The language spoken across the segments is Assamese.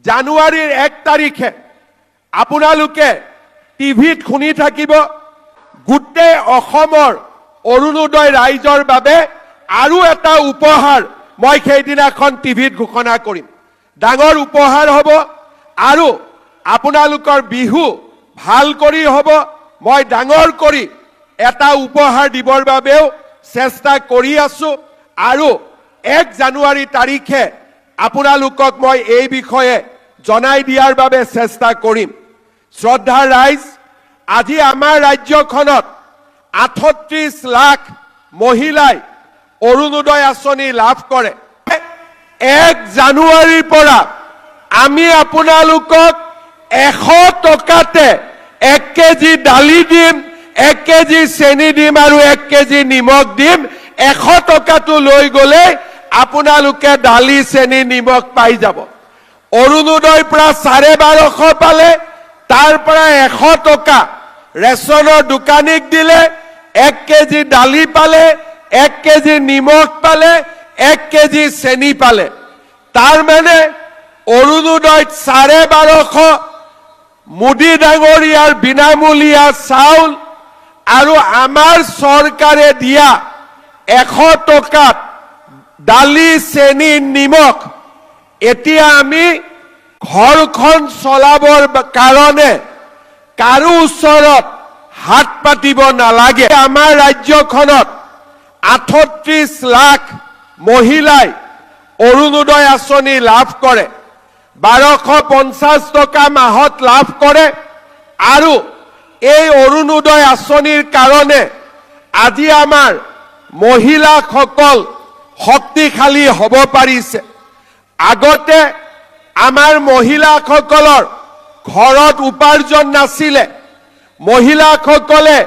জানুৱাৰীৰ 1 তাৰিখে আপোনালোকে টিভিত শুনি থাকিব গোটেই অসমৰ অৰুণোদয় ৰাইজৰ বাবে আৰু এটা উপহাৰ মই সেইদিনাখন টিভিত ঘোষণা কৰিম। ডাঙৰ উপহাৰ হ'ব আৰু আপোনালোকৰ বিহু ভাল কৰি হ'ব। মই ডাঙৰ কৰি এটা উপহাৰ দিবৰ বাবেও চেষ্টা কৰি আছো আৰু 1 জানুৱাৰী তাৰিখে আপোনালোকক মই এই বিষয়ে জনাই দিয়াৰ বাবে চেষ্টা কৰিম। শ্ৰদ্ধাৰ ৰাইজ, আজি আমাৰ ৰাজ্যখনত 38 লাখ মহিলাই অৰুণোদয় আঁচনি লাভ কৰে। 1 জানুৱাৰীৰ পৰা আমি আপোনালোকক 100 টকাতে 1 কেজি দালি দিম, 1 কেজি চেনি দিম আৰু 1 কেজি নিমখ দিম। 100 টকাটো লৈ গ'লে আপোনালোকে দালি চেনি নিমখ পাই যাব। অৰুণোদয়ৰ পৰা 1250 পালে, তাৰ পৰা 100 টকা ৰেচনৰ দোকানীক দিলে, 1 কেজি দালি পালে, 1 কেজি নিমখ পালে, 1 কেজি চেনি পালে। তাৰ মানে অৰুণোদয়ত 1250 মোদী ডাঙৰীয়াৰ বিনামূলীয়া চাউল আৰু আমাৰ চৰকাৰে দিয়া 100 টকাত দালি চেনি নিমখ। এতিয়া আমি ঘৰখন চলাবৰ কাৰণে কাৰো ওচৰত হাত পাতিব নালাগে। আমাৰ ৰাজ্যখনত 38 লাখ মহিলাই অৰুণোদয় আঁচনি লাভ কৰে। 1250 টকা মাহত লাভ কৰে আৰু এই অৰুণোদয় আঁচনিৰ কাৰণে আজি আমাৰ মহিলাসকল শক্তিশালী হ'ব পাৰিছে। আগতে আমাৰ মহিলাসকলৰ ঘৰত উপাৰ্জন নাছিলে। মহিলাসকলে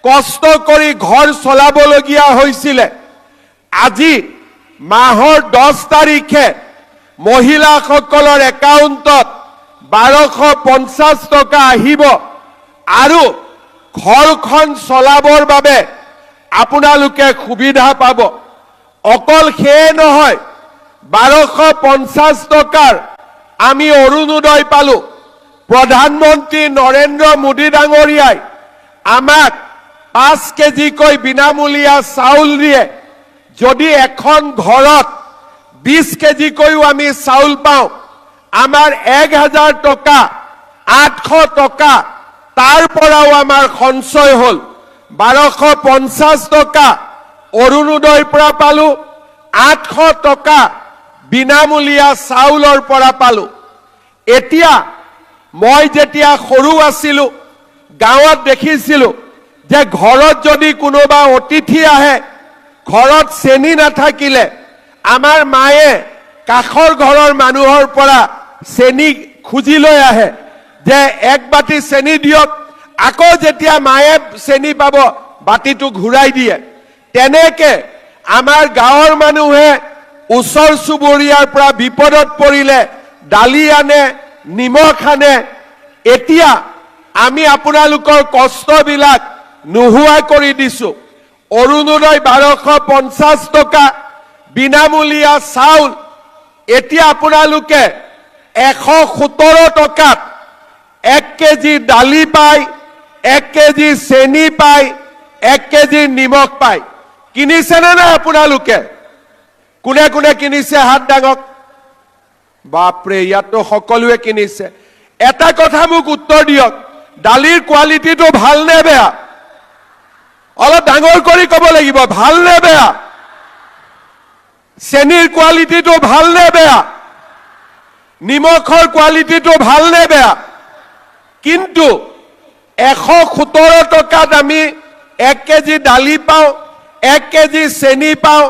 কষ্ট কৰি ঘৰ চলাবলগীয়া হৈছিলে। আজি মাহৰ 10 তাৰিখে মহিলাসকলৰ একাউণ্টত 1250 টকা আহিব আৰু ঘৰখন চলাবৰ বাবে আপোনালোকে সুবিধা পাব। অকল সেয়ে নহয়, 1250 টকাৰ আমি অৰুণোদয় পালো। প্ৰধানমন্ত্ৰী নৰেন্দ্ৰ মোদী ডাঙৰীয়াই আমাক 5 কেজিকৈ বিনামূলীয়া চাউল দিয়ে। যদি এখন ঘৰত 20 কেজিকৈও আমি চাউল পাওঁ, আমাৰ 1000 টকা, 800 টকা তাৰ পৰাও আমাৰ সঞ্চয় হ'ল। 1250 টকা অৰুণোদয়ৰ পৰা পালো, 800 টকা বিনামূলীয়া চাউলৰ পৰা পালো। এতিয়া মই যেতিয়া সৰু আছিলো, গাঁৱত দেখিছিলো যে ঘৰত যদি কোনোবা অতিথি আহে, ঘৰত চেনি নাথাকিলে আমাৰ মায়ে কাষৰ ঘৰৰ মানুহৰ পৰা চেনি খুজি লৈ আহে যে 1 বাটি চেনি দিয়ক। আকৌ যেতিয়া মায়ে চেনি পাব, বাটিটো ঘূৰাই দিয়ে। তেনেকে আমাৰ গাঁৱৰ মানুহে ওচৰ চুবুৰীয়াৰ পৰা বিপদত পৰিলে দালি আনে, নিমখ আনে। এতিয়া আমি আপোনালোকৰ কষ্টবিলাক নোহোৱা কৰি দিছো। অৰুণোদয় 1250 টকা বিনামূলীয়া চাউল। এতিয়া আপোনালোকে 117 টকাত 1 কেজি দালি পায়, 1 কেজি চেনি পায়, 1 কেজি নিমখ পায়। কিনিছেনে নাই আপোনালোকে? কোনে কোনে কিনিছে হাত দাঙক। বাপৰে, ইয়াততো সকলোৱে কিনিছে। এটা কথা মোক উত্তৰ দিয়ক, দালিৰ কোৱালিটিটো ভাল নে বেয়া? অলপ ডাঙৰ কৰি ক'ব লাগিব, ভাল নে বেয়া? চেনিৰ কোৱালিটিটো ভাল নে বেয়া? নিমখৰ কোৱালিটিটো ভাল নে বেয়া? কিন্তু 117 টকাত আমি 1 কেজি দালি পাওঁ, 1 কেজি চেনি পাওঁ,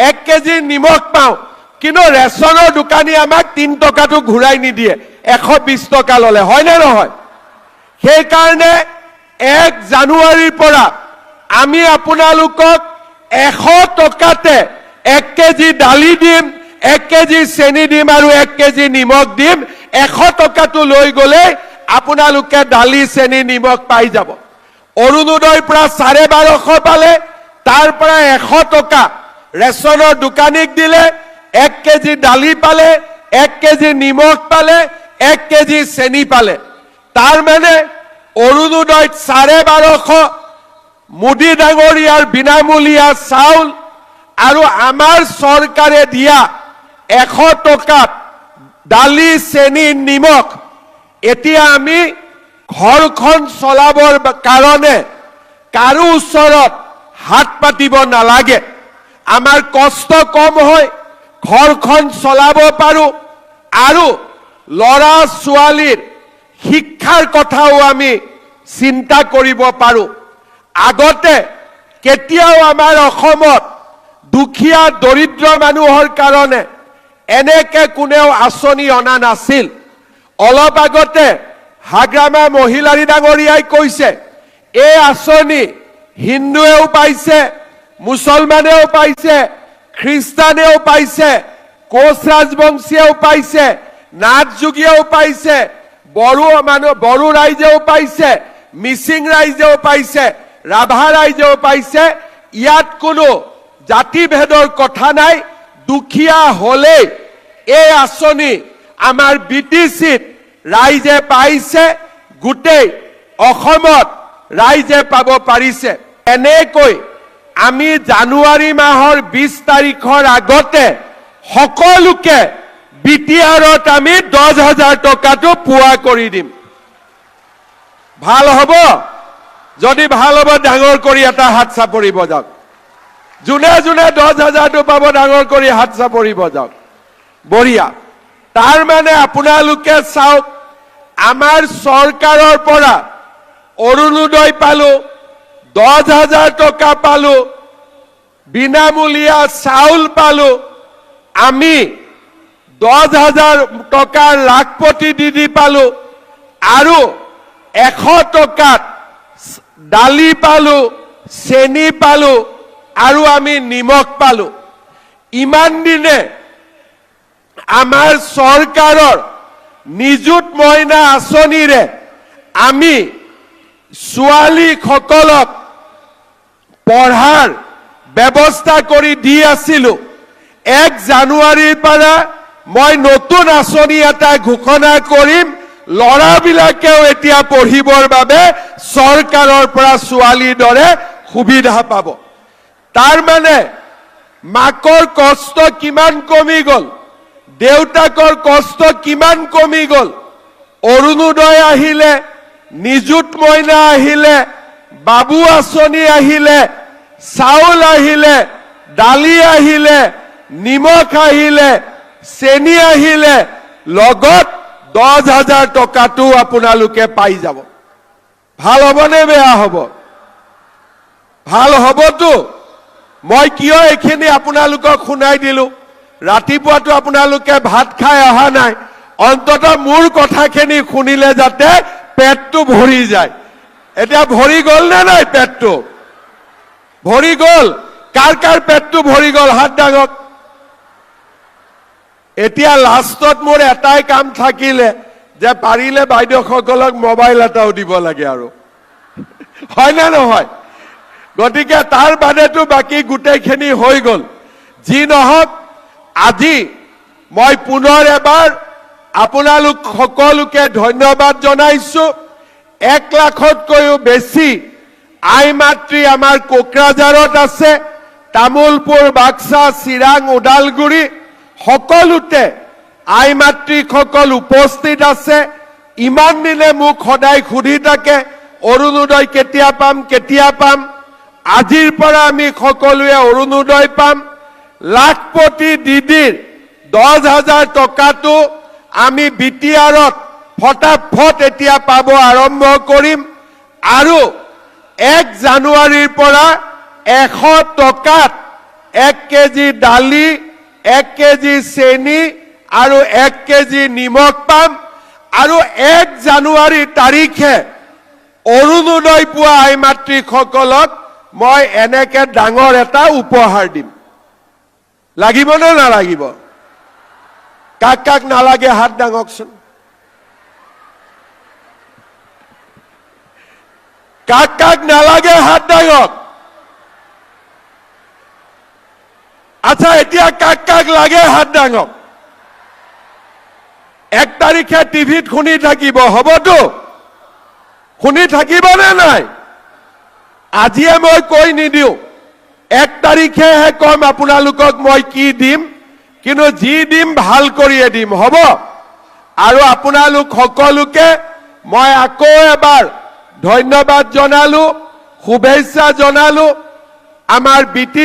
1 কেজি নিমখ পাওঁ। কিন্তু ৰেচনৰ দোকানী আমাক 3 টকাটো ঘূৰাই নিদিয়ে, 120 টকা ল'লে। হয়নে নহয়? সেইকাৰণে 1 জানুৱাৰীৰ পৰা আমি আপোনালোকক 100 টকাতে 1 কেজি দালি দিম, 1 কেজি চেনি দিম আৰু 1 কেজি নিমখ দিম। 100 টকাটো লৈ গ'লে আপোনালোকে দালি চেনি নিমখ পাই যাব। অৰুণোদয়ৰ পৰা 1250 পালে, তাৰ পৰা 100 টকা ৰেচনৰ দোকানীক দিলে, 1 কেজি দালি পালে, 1 কেজি নিমখ পালে 1 কেজি চেনি পালে তাৰ মানে অৰুণোদয়ত 1250 মোদী ডাঙৰীয়াৰ বিনামূলীয়া চাউল আৰু আমাৰ চৰকাৰে দিয়া 100 টকাত দালি চেনি নিমখ এতিয়া আমি ঘৰখন চলাবৰ কাৰণে কাৰো ওচৰত হাত পাতিব নালাগে আমাৰ কষ্ট কম হয় ঘৰখন চলাব পাৰো আৰু লৰা ছোৱালীৰ শিক্ষাৰ কথাও আমি চিন্তা কৰিব পাৰো আগতে কেতিয়াও আমাৰ অসমত দুখীয়া দৰিদ্ৰ মানুহৰ কাৰণে এনেকে কোনেও আঁচনি অনা নাছিল অলপ আগতে হাগ্ৰামা মহিলাৰী ডাঙৰীয়াই কৈছে এই আঁচনি হিন্দুৱেও পাইছে মুছলমানেও পাইছে খ্ৰীষ্টানেও পাইছে কোচ ৰাজবংশীয়েও পাইছে নাথযোগীয়েও পাইছে বড়ো ৰাইজেও পাইছে মিচিং ৰাইজেও পাইছে ৰাভা ৰাইজেও পাইছে ইয়াত কোনো জাতিভেদৰ কথা নাই দুখীয়া হলে এই আঁচনি আমাৰ বিটিচিত ৰাইজে পাইছে গোটেই অসমত ৰাইজে পাব পাৰিছে এনেকৈ আমি জানুৱাৰী মাহৰ 20 তাৰিখৰ আগতে সকলোকে বিটিআৰত আমি 10,000 টকাটো পুৱা কৰি দিম ভাল হ'ব যদি ভাল হ'ব ডাঙৰ কৰি এটা হাত চাপৰি বজাওক জুনে জুনে 10,000 টো পাব ডাঙৰ কৰি হাত চাপৰি বজাওক বঢ়িয়া তাৰ মানে আপোনালোকে চাওক আমাৰ চৰকাৰৰ পৰা অৰুণোদয় পালো 10,000 টকা পালো বিনামূলীয়া চাউল পালো আমি 10,000 টকাৰ লাখপতি দিদি পালো আৰু 100 টকাত দালি পালো চেনি পালো আৰু আমি নিমখ পালো ইমান দিনে আমাৰ চৰকাৰৰ নিযুত মইনা আঁচনিৰে আমি ছোৱালীসকলক পঢ়াৰ ব্যৱস্থা কৰি দি আছিলো 1 জানুৱাৰীৰ পৰা মই নতুন আঁচনি এটা ঘোষণা কৰিম লৰাবিলাকেও এতিয়া পঢ়িবৰ বাবে চৰকাৰৰ পৰা ছোৱালীৰ দৰে সুবিধা পাব তাৰ মানে মাকৰ কষ্ট কিমান কমি গল দেউতাকৰ কষ্ট কিমান কমি গল অৰুণোদয় আহিলে নিযুত মইনা আহিলে বাবু আঁচনি আহিলে চাউল আহিলে দালি আহিলে নিমখ আহিলে চেনি আহিলে লগত 10,000 টকাটো আপোনালোকে পাই যাব ভাল হ'বনে বেয়া হ'ব ভাল হ'বতো মই কিয় এখিনি আপোনালোকক শুনাই দিলো ৰাতিপুৱাটো আপোনালোকে ভাত খাই অহা নাই অন্তত মোৰ কথাখিনি শুনিলে যাতে পেটটো ভৰি যায় এটা ভৰি গল নে নাই পেটটো ভৰি গল কাৰ কাৰ পেটটো ভৰি গল হাত ডাঙক এতিয়া লাষ্টত মোৰ এটাই কাম থাকিলে যে পাৰিলে বাইদেউসকলক মোবাইল এটাও দিব লাগে আৰু হয় না নহয় গতিকে তাৰ বাদেটো বাকি গুটেইখিনি হৈ গল যি নহক আজি মই পুনৰ এবাৰ আপোনালোক সকলোকে ধন্যবাদ জনাইছো 1 লাখতকৈও বেছি আই মাতৃ আমাৰ কোকৰাঝাৰত আছে তামুলপুৰ বাক্সা চিৰাং ওদালগুৰি সকলোতে আই মাতৃসকল উপস্থিত আছে ইমান দিনে মোক সদায় খুদি থাকে অৰুণোদয় কেতিয়া পাম আজিৰ পৰা আমি সকলোৱে অৰুণোদয় পাম লাখপতি দিদিৰ 10,000 টকাটো আমি বিটিআৰত ফটাফট এতিয়া পাব আৰম্ভ কৰিম আৰু 1 জানুৱাৰীৰ পৰা 100 টকাত 1 কেজি দালি 1 কেজি চেনি আৰু 1 কেজি নিমখ পাম আৰু 1 জানুৱাৰী তাৰিখে অৰুণোদয় পোৱা আই মাতৃসকলক মই এনেকে ডাঙৰ এটা উপহাৰ দিম লাগিব নে নালাগিব কাক কাক নালাগে হাত ডাঙকচোন কাক কাক নালাগে হাত ডাঙক আচ্ছা এতিয়া কাক কাক লাগে হাত ডাঙক 1 তাৰিখে টিভিত শুনি থাকিব, হ'বতো? শুনি থাকিবনে নাই? আজিয়ে মই কৈ নিদিওঁ, 1 তাৰিখেহে কম আপোনালোকক মই কি দিম, কিন্তু যি দিম ভাল কৰিয়ে দিম, হ'ব? আৰু আপোনালোক সকলোকে মই আকৌ এবাৰ ধন্যবাদ জনালো, শুভেচ্ছা জনালো। আমাৰ বিটি